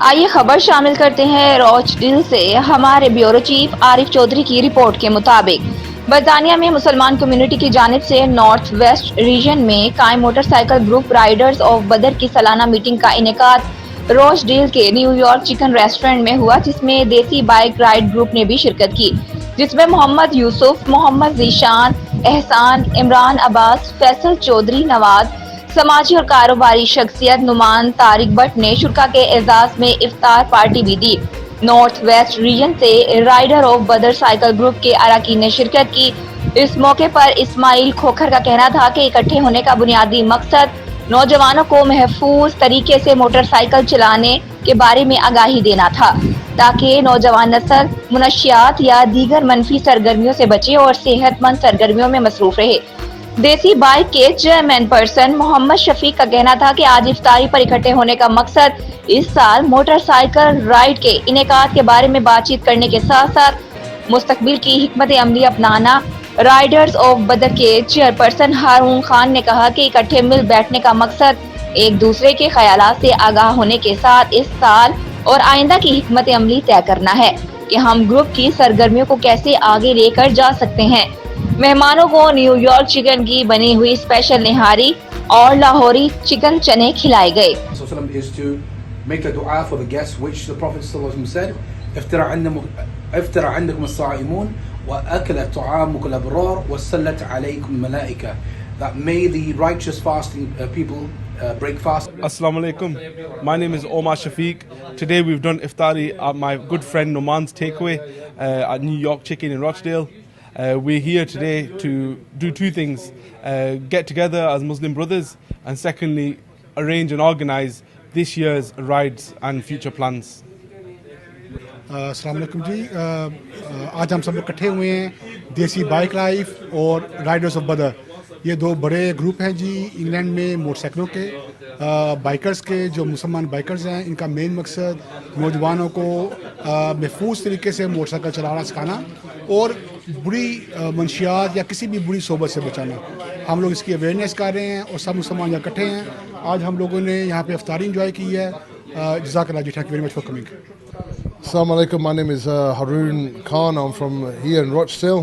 आइए खबर शामिल करते हैं रॉचडील से। हमारे ब्यूरो चीफ आरिफ चौधरी की रिपोर्ट के मुताबिक बरतानिया में मुसलमान कम्युनिटी की जानिब से नॉर्थ वेस्ट रीजन में कायम मोटरसाइकिल ग्रुप राइडर्स ऑफ बदर की सालाना मीटिंग का इंعقاد रॉचडील के न्यूयॉर्क चिकन रेस्टोरेंट में हुआ, जिसमें देसी बाइक राइड ग्रुप ने भी शिरकत की, जिसमें मोहम्मद यूसुफ, मोहम्मद जीशान, एहसान, इमरान अब्बास, फैसल चौधरी, नवाज, समाजी और कारोबारी शख्सियत नुमान तारिक भट्ट ने शुरा के एजाज में इफ्तार पार्टी भी दी। नॉर्थ वेस्ट रीजन से राइडर ऑफ बदर साइकिल ग्रुप के अरकान ने शिरकत की। इस मौके पर इस्माइल खोखर का कहना था कि इकट्ठे होने का बुनियादी मकसद नौजवानों को महफूज तरीके से मोटरसाइकिल चलाने के बारे में आगाही देना था, ताकि नौजवान नस्ल मुनशियात या दीगर मनफी सरगर्मियों से बचे और सेहतमंद सरगर्मियों में मसरूफ रहे। देसी बाइक के चेयरमैन पर्सन मोहम्मद शफीक का कहना था कि आज इफ्तारी पर इकट्ठे होने का मकसद इस साल मोटरसाइकिल राइड के इंعقاد के बारे में बातचीत करने के साथ साथ मुस्तकबिल की हिकमत अमली अपनाना। राइडर्स ऑफ बदर के चेयरपर्सन हारून खान ने कहा कि इकट्ठे मिल बैठने का मकसद एक दूसरे के ख्यालात से आगाह होने के साथ इस साल और आइंदा की हिकमत अमली तय करना है कि हम ग्रुप की सरगर्मियों को कैसे आगे लेकर जा सकते हैं। मेहमानों को न्यूयॉर्क चिकन की बनी हुई स्पेशल निहारी और लाहौरी चिकन चने खिलाए गए। Assalamu alaikum. My name is Omar Shafiq. Today we've done iftari at my good friend Noman's takeaway at New York Chicken in Rochdale. We're here today to do two things: get together as Muslim brothers, and secondly, arrange and organize this year's rides and future plans. अस्सलाम वालेकुम जी। आज हम सब लोग इकट्ठे हुए हैं देसी बाइक लाइफ और राइडर्स ऑफ बदर। ये दो बड़े ग्रुप हैं जी इंग्लैंड में मोटरसाइकिलों के बाइकर्स के। जो मुसलमान बाइकर्स हैं, इनका मेन मकसद नौजवानों को महफूज तरीके से मोटरसाइकिल चलाना सिखाना और बुरी मंशियात या किसी भी बुरी सोबत से बचाना। हम लोग इसकी अवेयरनेस कर रहे हैं और सब मुसलमान यहाँ इकट्ठे हैं। आज हम लोगों ने यहाँ पे इफ्तारी इंजॉय की है। जज़ाकल्लाह जी, thank you very much for coming. Assalamu alaikum, my name is Haroon Khan. I'm from here in Rochdale,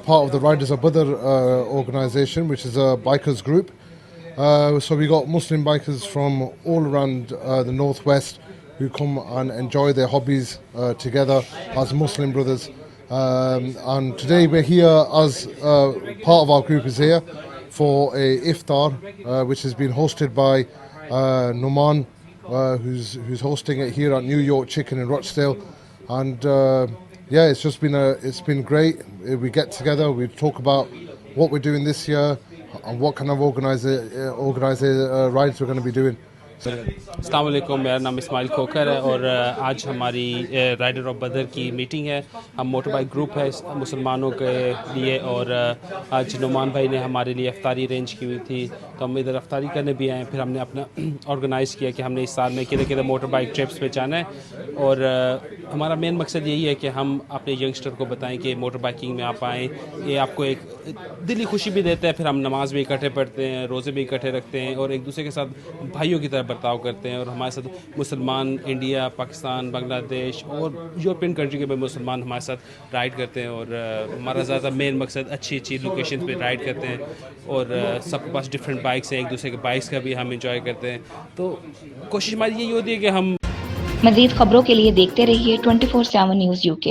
part of the Riders of Badr organisation, which is a bikers group. So we got Muslim bikers from all around the northwest who come and enjoy their hobbies together as Muslim brothers. And today we're here as part of our group is here for a iftar, which has been hosted by Noman, who's hosting it here at New York Chicken in Rochdale. And yeah, it's been great. We get together, we talk about what we're doing this year and what kind of organized rides we're going to be doing. अस्सलाम वालेकुम, मेरा नाम इस्माइल खोखर है और आज हमारी rider of बदर की मीटिंग है। हम मोटर बाइक ग्रुप है मुसलमानों के लिए और आज नुमान भाई ने हमारे लिए इफ्तारी अरेंज की हुई थी, तो हम इधर इफ्तारी करने भी आए। फिर हमने अपना ऑर्गेनाइज़ किया कि हमने इस साल में किधर किधर मोटर बाइक ट्रिप्स पे जाना है और हमारा मेन मकसद यही है कि हम अपने यंगस्टर को बताएं कि मोटर बाइकिंग में आप आएँ, ये आपको एक दिली खुशी भी देता है। फिर हम नमाज भी इकट्ठे पढ़ते हैं, रोज़े भी इकट्ठे रखते हैं और एक दूसरे के साथ भाइयों की तरह बर्ताव करते हैं। और हमारे साथ मुसलमान इंडिया, पाकिस्तान, बांग्लादेश और यूरोपियन कंट्री के भी मुसलमान हमारे साथ राइड करते हैं और हमारा ज़्यादा मेन मकसद अच्छी अच्छी लोकेशन पे राइड करते हैं और सबके पास डिफरेंट बाइक्स हैं, एक दूसरे के बाइक्स का भी हम इंजॉय करते हैं। तो कोशिश हमारी यही होती है कि हम मज़ीद खबरों के लिए देखते रहिए 24/7 न्यूज़ UK।